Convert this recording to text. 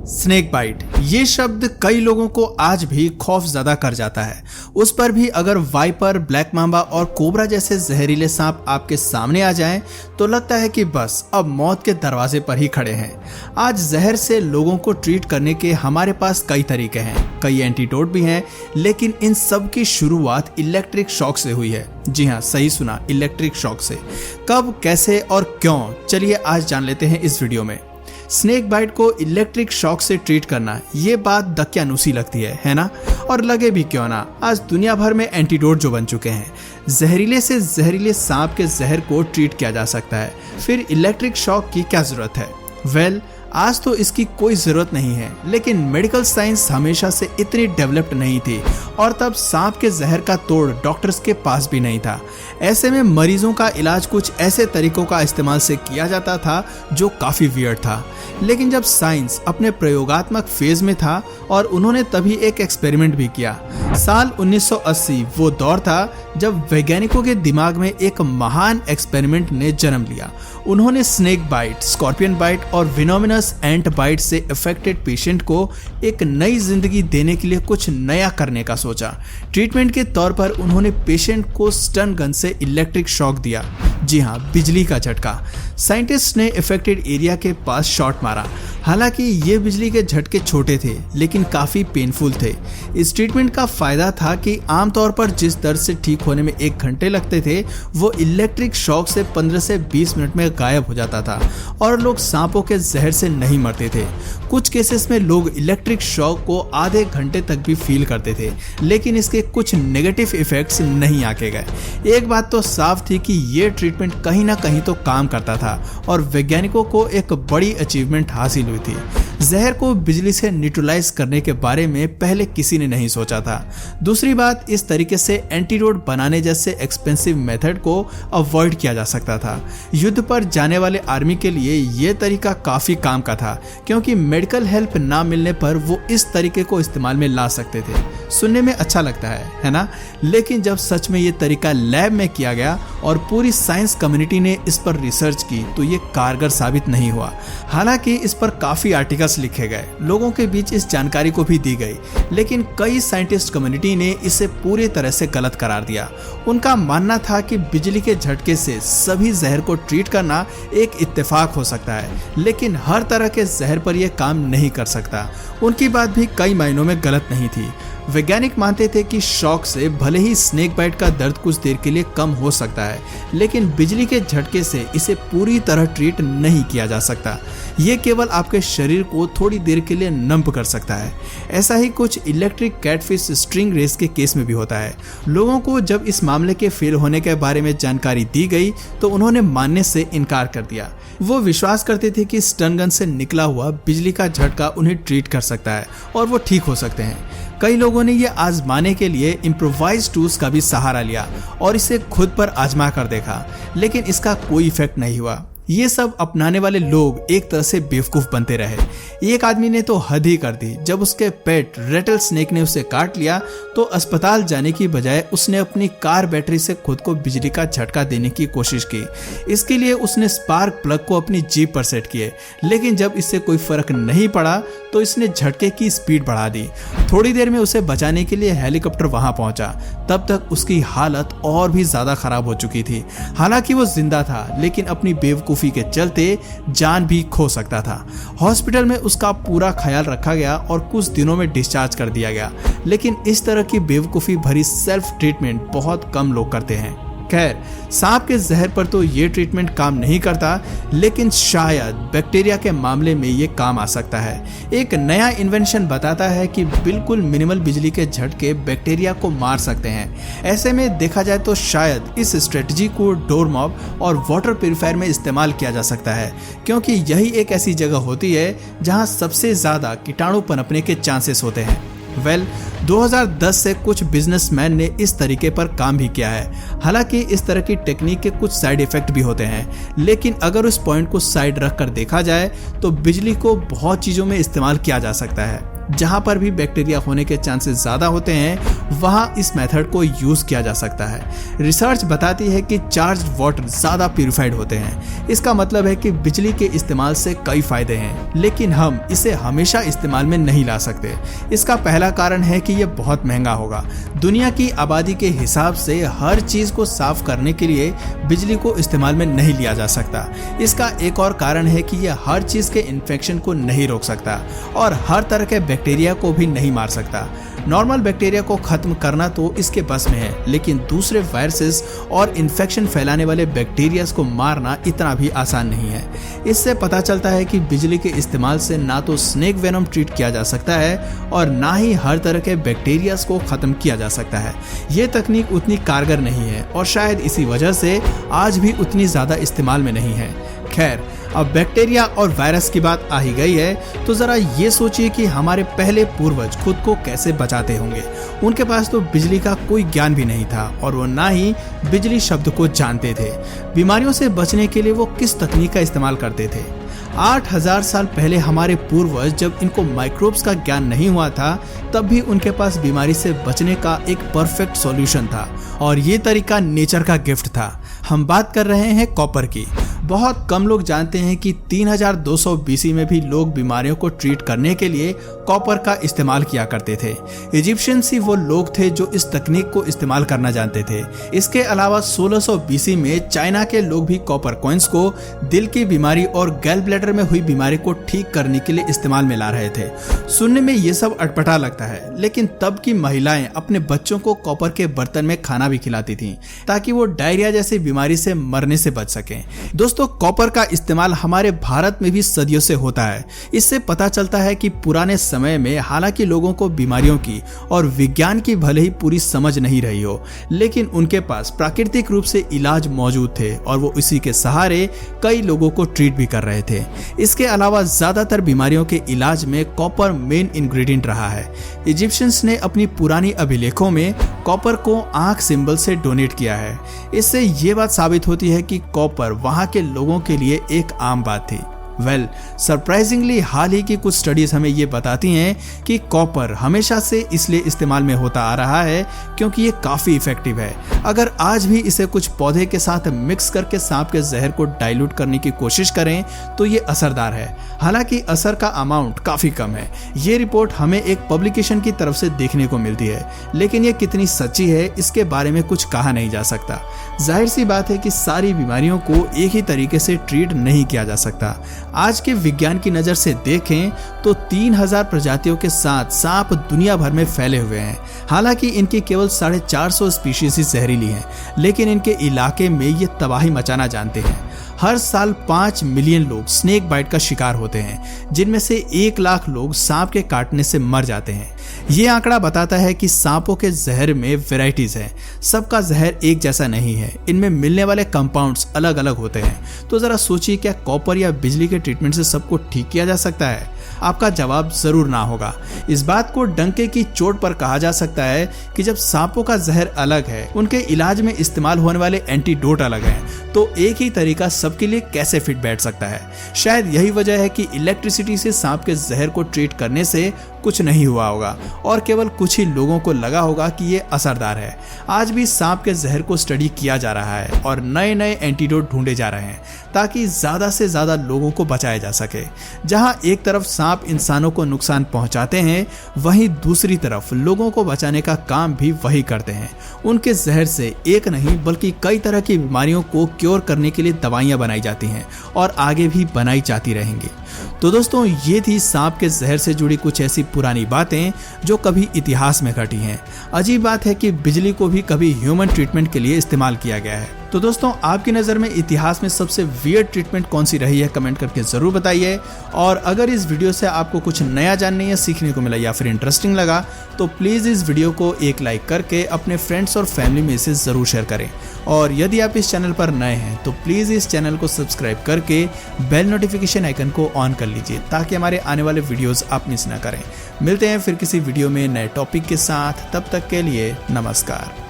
Snake bite, ये शब्द कई लोगों को आज भी खौफ ज़्यादा कर जाता है। उस पर भी अगर वाइपर, ब्लैक मांबा और कोबरा जैसे जहरीले सांप आपके सामने आ जाएं, तो लगता है कि बस अब मौत के दरवाजे पर ही खड़े हैं। आज जहर से लोगों को ट्रीट करने के हमारे पास कई तरीके हैं, कई एंटीडोट भी हैं, लेकिन इन सब की शुरुआत इलेक्ट्रिक शॉक से हुई है। जी हाँ, सही सुना, इलेक्ट्रिक शॉक से। कब, कैसे और क्यों, चलिए आज जान लेते हैं इस वीडियो में। स्नेक बाइट को इलेक्ट्रिक शॉक से ट्रीट करना, ये बात दकियानुसी लगती है ना? और लगे भी क्यों ना, आज दुनिया भर में एंटीडोट जो बन चुके हैं। जहरीले से जहरीले सांप के जहर को ट्रीट किया जा सकता है, फिर इलेक्ट्रिक शॉक की क्या जरूरत है? आज तो इसकी कोई जरूरत नहीं है, लेकिन मेडिकल साइंस हमेशा से इतनी डेवलप्ड नहीं थी और तब सांप के जहर का तोड़ डॉक्टर्स के पास भी नहीं था। ऐसे में मरीजों का इलाज कुछ ऐसे तरीकों का इस्तेमाल से किया जाता था जो काफी वियर्ड था। लेकिन जब साइंस अपने प्रयोगात्मक फेज में था और उन्होंने तभी एक एक्सपेरिमेंट भी किया। साल 1980 वो दौर था जब वैज्ञानिकों के दिमाग में एक महान एक्सपेरिमेंट ने जन्म लिया। उन्होंने स्नेक बाइट, स्कॉर्पियन बाइट और विनोमिनस एंट बाइट से अफेक्टेड पेशेंट को एक नई जिंदगी देने के लिए कुछ नया करने का सोचा। ट्रीटमेंट के तौर पर उन्होंने पेशेंट को स्टन गन से इलेक्ट्रिक शॉक दिया। जी हाँ, बिजली का झटका। साइंटिस्ट ने अफेक्टेड एरिया के पास शॉट मारा। हालांकि ये बिजली के झटके छोटे थे, लेकिन काफी पेनफुल थे। इस ट्रीटमेंट का फायदा था कि आमतौर पर जिस दर्द से ठीक होने में 1 घंटे लगते थे, वो इलेक्ट्रिक शॉक से 15 से 20 मिनट में गायब हो जाता था और लोग सांपों के जहर से नहीं मरते थे। कुछ केसेस में लोग इलेक्ट्रिक शॉक को आधे घंटे तक भी फील करते थे, लेकिन इसके कुछ नेगेटिव इफेक्ट्स नहीं आके गए। एक बात तो साफ थी कि ये ट्रीटमेंट कहीं ना कहीं तो काम करता था और वैज्ञानिकों को एक बड़ी अचीवमेंट हासिल हुई थी। जहर को बिजली से न्यूट्रलाइज करने के बारे में पहले किसी ने नहीं सोचा था। दूसरी बात, इस तरीके से एंटीडोट बनाने जैसे एक्सपेंसिव मेथड को अवॉइड किया जा सकता था। युद्ध पर जाने वाले आर्मी के लिए यह तरीका काफी काम का था, क्योंकि मेडिकल हेल्प ना मिलने पर वो इस तरीके को इस्तेमाल में ला सकते थे। सुनने में अच्छा लगता है ना? लेकिन जब सच में ये तरीका लैब में किया गया और पूरी साइंस कम्युनिटी ने इस पर रिसर्च की, तो ये कारगर साबित नहीं हुआ। हालांकि इस पर काफी आर्टिकल्स लिखे गए, लोगों के बीच इस जानकारी को भी दी गई, लेकिन कई साइंटिस्ट कम्युनिटी ने इसे पूरी तरह से गलत करार दिया। उनका मानना था कि बिजली के झटके से सभी जहर को ट्रीट करना एक इत्तेफाक हो सकता है, लेकिन हर तरह के जहर पर यह काम नहीं कर सकता। उनकी बात भी कई मायनों में गलत नहीं थी। वैज्ञानिक मानते थे कि शॉक से भले ही स्नेक बाइट का दर्द कुछ देर के लिए कम हो सकता है, लेकिन बिजली के झटके से इसे पूरी तरह ट्रीट नहीं किया जा सकता। ये केवल आपके शरीर को थोड़ी देर के लिए नंब कर सकता है। ऐसा ही कुछ इलेक्ट्रिक कैटफिश स्ट्रिंग रेस के केस में भी होता है। लोगों को जब इस मामले के फेल होने के बारे में जानकारी दी गई, तो उन्होंने मानने से इनकार कर दिया। वो विश्वास करते थे कि स्टन गन से निकला हुआ बिजली का झटका उन्हें ट्रीट कर सकता है और वो ठीक हो सकते हैं। कई लोगों ने ये आजमाने के लिए इम्प्रोवाइज टूल्स का भी सहारा लिया और इसे खुद पर आजमा कर देखा, लेकिन इसका कोई इफेक्ट नहीं हुआ। ये सब अपनाने वाले लोग एक तरह से बेवकूफ बनते रहे। एक आदमी ने तो हद ही कर दी। जब उसके पेट रेटल स्नेक ने उसे काट लिया, तो अस्पताल जाने की बजाय उसने अपनी कार बैटरी से खुद को बिजली का झटका देने की कोशिश की। इसके लिए उसने स्पार्क प्लग को अपनी जीप पर सेट किए, लेकिन जब इससे कोई फर्क नहीं पड़ा तो इसने झटके की स्पीड बढ़ा दी। थोड़ी देर में उसे बचाने के लिए हेलीकॉप्टर वहां पहुंचा। तब तक उसकी हालत और भी ज्यादा खराब हो चुकी थी। हालांकि वो जिंदा था, लेकिन अपनी बेवकूफी के चलते जान भी खो सकता था। हॉस्पिटल में उसका पूरा ख्याल रखा गया और कुछ दिनों में डिस्चार्ज कर दिया गया, लेकिन इस तरह की बेवकूफी भरी सेल्फ ट्रीटमेंट बहुत कम लोग करते हैं। खैर, सांप के जहर पर तो ये ट्रीटमेंट काम नहीं करता, लेकिन शायद बैक्टीरिया के मामले में ये काम आ सकता है। एक नया इन्वेंशन बताता है कि बिल्कुल मिनिमल बिजली के झटके बैक्टीरिया को मार सकते हैं। ऐसे में देखा जाए तो शायद इस स्ट्रेटजी को डोर मॉप और वाटर प्यूरिफायर में इस्तेमाल किया जा सकता है, क्योंकि यही एक ऐसी जगह होती है जहां सबसे ज्यादा कीटाणु पनपने के चांसेस होते हैं। 2010 से कुछ बिजनेसमैन ने इस तरीके पर काम भी किया है। हालांकि इस तरह की टेक्निक के कुछ साइड इफेक्ट भी होते हैं, लेकिन अगर उस पॉइंट को साइड रख कर देखा जाए तो बिजली को बहुत चीजों में इस्तेमाल किया जा सकता है। जहां पर भी बैक्टीरिया होने के चांसेस ज्यादा होते हैं वहां इस मेथड को यूज किया जा सकता है। रिसर्च बताती है कि चार्ज्ड वाटर ज्यादा प्यूरिफाइड होते हैं। इसका मतलब है कि बिजली के इस्तेमाल से कई फायदे हैं, लेकिन हम इसे हमेशा इस्तेमाल में नहीं ला सकते। इसका पहला कारण है कि यह बहुत महंगा होगा। दुनिया की आबादी के हिसाब से हर चीज को साफ करने के लिए बिजली को इस्तेमाल में नहीं लिया जा सकता। इसका एक और कारण है कि यह हर चीज के इन्फेक्शन को नहीं रोक सकता और हर तरह के बैक्टीरिया को भी नहीं मार सकता। नॉर्मल बैक्टीरिया को खत्म करना तो इसके बस में है, लेकिन दूसरे वायरसेस और इन्फेक्शन फैलाने वाले बैक्टीरिया को मारना इतना भी आसान नहीं है। इससे पता चलता है कि बिजली के इस्तेमाल से ना तो स्नेक वेनम ट्रीट किया जा सकता है और ना ही हर तरह के बैक्टीरिया को खत्म किया जा सकता है। ये तकनीक उतनी कारगर नहीं है और शायद इसी वजह से आज भी उतनी ज्यादा इस्तेमाल में नहीं है। खैर, अब बैक्टीरिया और वायरस की बात आ ही गई है तो जरा ये सोचिए कि हमारे पहले पूर्वज खुद को कैसे बचाते होंगे। उनके पास तो बिजली का कोई ज्ञान भी नहीं था और वो ना ही बिजली शब्द को जानते थे। बीमारियों से बचने के लिए वो किस तकनीक का इस्तेमाल करते थे? 8000 साल पहले हमारे पूर्वज, जब इनको माइक्रोब्स का ज्ञान नहीं हुआ था, तब भी उनके पास बीमारी से बचने का एक परफेक्ट सॉल्यूशन था और ये तरीका नेचर का गिफ्ट था। हम बात कर रहे हैं कॉपर की। बहुत कम लोग जानते हैं कि 3200 BC में भी लोग बीमारियों को ट्रीट करने के लिए कॉपर का इस्तेमाल किया करते थे। इजिप्शियंस ही वो लोग थे जो इस तकनीक को इस्तेमाल करना जानते थे। इसके अलावा 1600 BC में चाइना के लोग भी कॉपर कॉइन्स को दिल की बीमारी और गैल ब्लैडर में हुई बीमारी को ठीक करने के लिए इस्तेमाल में ला रहे थे। सुनने में ये सब अटपटा लगता है, लेकिन तब की महिलाएं अपने बच्चों को कॉपर के बर्तन में खाना भी खिलाती थीं ताकि वो डायरिया जैसी बीमारी से मरने से बच सकें। दोस्तों, कॉपर का इस्तेमाल हमारे भारत में भी सदियों से होता है। इससे पता चलता है कि पुराने समय में हालांकि लोगों को बीमारियों की और विज्ञान की भले ही पूरी समझ नहीं रही हो, लेकिन उनके पास प्राकृतिक रूप से इलाज मौजूद थे और वो इसी के सहारे कई लोगों को ट्रीट भी कर रहे थे। इसके अलावा ज्यादातर बीमारियों के इलाज में कॉपर मेन इंग्रेडिएंट रहा है। इजिप्शियंस ने अपनी पुरानी अभिलेखों में कॉपर को आंख सिंबल से डोनेट किया है। इससे ये बात साबित होती है कि कॉपर वहां के लोगों के लिए एक आम बात थी। सरप्राइजिंगली हाल ही की कुछ स्टडीज हमें ये बताती हैं कि कॉपर हमेशा से इसलिए इस्तेमाल में होता आ रहा है क्योंकि ये काफी इफेक्टिव है। अगर आज भी इसे कुछ पौधे के साथ मिक्स करके सांप के जहर को डाइल्यूट करने की कोशिश करें तो ये असरदार है। हालांकि असर का अमाउंट काफी कम है। ये रिपोर्ट हमें एक पब्लिकेशन की तरफ से देखने को मिलती है, लेकिन ये कितनी सच्ची है इसके बारे में कुछ कहा नहीं जा सकता। जाहिर सी बात है कि सारी बीमारियों को एक ही तरीके से ट्रीट नहीं किया जा सकता। आज के विज्ञान की नजर से देखें तो 3000 प्रजातियों के साथ सांप दुनिया भर में फैले हुए हैं। हालांकि इनकी केवल 450 स्पीशीज ही जहरीली हैं, लेकिन इनके इलाके में ये तबाही मचाना जानते हैं। हर साल 5 मिलियन लोग स्नेक बाइट का शिकार होते हैं, जिनमें से 1 लाख लोग सांप के काटने से मर जाते हैं। ये आंकड़ा बताता है कि सांपों के जहर में वैरायटीज हैं। सबका जहर एक जैसा नहीं है, इनमें मिलने वाले कंपाउंड्स अलग अलग होते हैं। तो जरा सोचिए, क्या कॉपर या बिजली के ट्रीटमेंट से सबको ठीक किया जा सकता है? आपका जवाब जरूर ना होगा। इस बात को डंके की चोट पर कहा जा सकता है कि जब सांपों का जहर अलग है, उनके इलाज में इस्तेमाल होने वाले एंटीडोट अलग हैं, तो एक ही तरीका सबके लिए कैसे फिट बैठ सकता है? शायद यही वजह है कि इलेक्ट्रिसिटी से सांप के जहर को ट्रीट करने से कुछ नहीं हुआ होगा और केवल कुछ ही लोगों को लगा होगा कि ये असरदार है। आज भी सांप के जहर को स्टडी किया जा रहा है और नए नए एंटीडोट ढूंढे जा रहे हैं ताकि ज्यादा से ज्यादा लोगों को बचाया जा सके। जहां एक तरफ सांप इंसानों को नुकसान पहुंचाते हैं, वहीं दूसरी तरफ लोगों को बचाने का काम भी वही करते हैं। उनके जहर से एक नहीं बल्कि कई तरह की बीमारियों को क्योर करने के लिए दवाइयां बनाई जाती हैं और आगे भी बनाई जाती रहेंगी। तो दोस्तों, ये थी सांप के जहर से जुड़ी कुछ ऐसी पुरानी बातें जो कभी इतिहास में घटी हैं। अजीब बात है कि बिजली को भी कभी ह्यूमन ट्रीटमेंट के लिए इस्तेमाल किया गया है। तो दोस्तों, आपकी नज़र में इतिहास में सबसे वियर्ड ट्रीटमेंट कौन सी रही है, कमेंट करके ज़रूर बताइए। और अगर इस वीडियो से आपको कुछ नया जानने या सीखने को मिला या फिर इंटरेस्टिंग लगा तो प्लीज़ इस वीडियो को एक लाइक करके अपने फ्रेंड्स और फैमिली में इसे ज़रूर शेयर करें। और यदि आप इस चैनल पर नए हैं तो प्लीज़ इस चैनल को सब्सक्राइब करके बेल नोटिफिकेशन आइकन को ऑन कर लीजिए ताकि हमारे आने वाले वीडियोज़ आप मिस ना करें। मिलते हैं फिर किसी वीडियो में नए टॉपिक के साथ, तब तक के लिए नमस्कार।